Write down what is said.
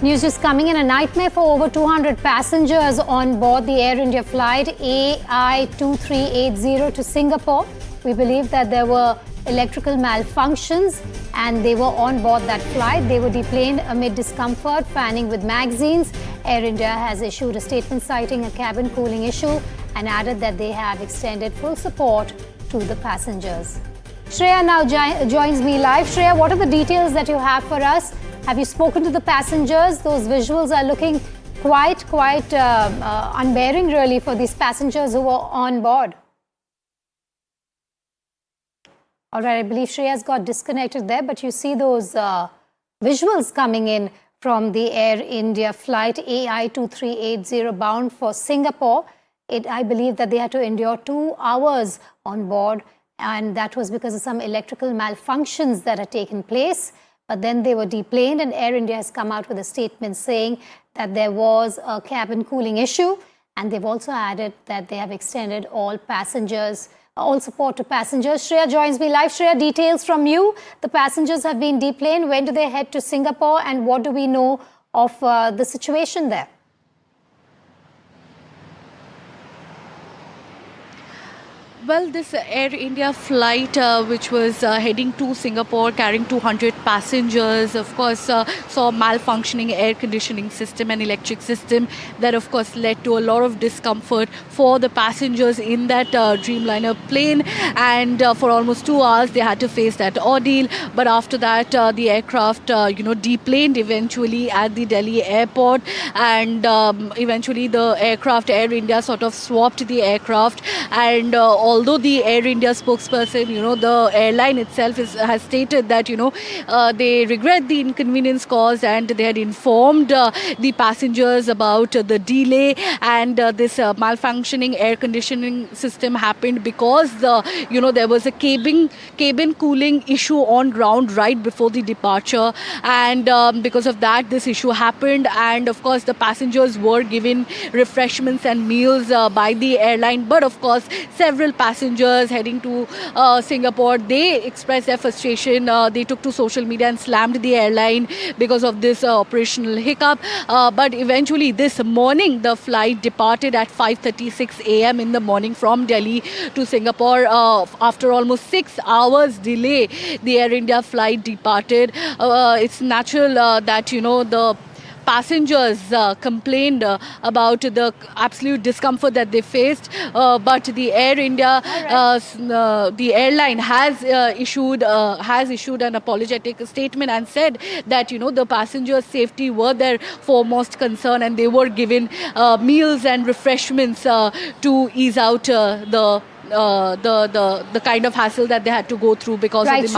News is coming in. A nightmare for over 200 passengers on board the Air India flight AI2380 to Singapore. We believe that there were electrical malfunctions and they were on board that flight. They were deplaned amid discomfort, fanning with magazines. Air India has issued a statement citing a cabin cooling issue and added that they have extended full support to the passengers. Shreya now joins me live. Shreya, what are the details that you have for us? Have you spoken to the passengers? Those visuals are looking quite unbearing really for these passengers who were on board. All right, I believe Shreya's got disconnected there, but you see those visuals coming in from the Air India flight AI2380 bound for Singapore. I believe that they had to endure 2 hours on board, and that was because of some electrical malfunctions that had taken place. But then they were deplaned, and Air India has come out with a statement saying that there was a cabin cooling issue, and they've also added that they have extended all support to passengers. Shreya joins me live. Shreya, details from you. The passengers have been deplaned. When do they head to Singapore, and what do we know of the situation there? Well, this Air India flight, which was heading to Singapore, carrying 200 passengers, of course, saw malfunctioning air conditioning system and electric system that, of course, led to a lot of discomfort for the passengers in that Dreamliner plane. And for almost 2 hours, they had to face that ordeal. But after that, the aircraft, deplaned eventually at the Delhi airport. And eventually, the aircraft, Air India, sort of swapped the aircraft. And although the Air India spokesperson, the airline itself has stated that, they regret the inconvenience caused and they had informed the passengers about the delay, and this malfunctioning air conditioning system happened because there was a cabin cooling issue on ground right before the departure, and because of that this issue happened. And of course the passengers were given refreshments and meals by the airline, but of course several passengers heading to Singapore, they expressed their frustration. They took to social media and slammed the airline because of this operational hiccup. But eventually this morning, the flight departed at 5:36 a.m. in the morning from Delhi to Singapore. After almost 6 hours delay, the Air India flight departed. It's natural that, the passengers complained about the absolute discomfort that they faced, but the Air India, the airline has issued an apologetic statement and said that the passengers' safety were their foremost concern, and they were given meals and refreshments to ease out the kind of hassle that they had to go through because of the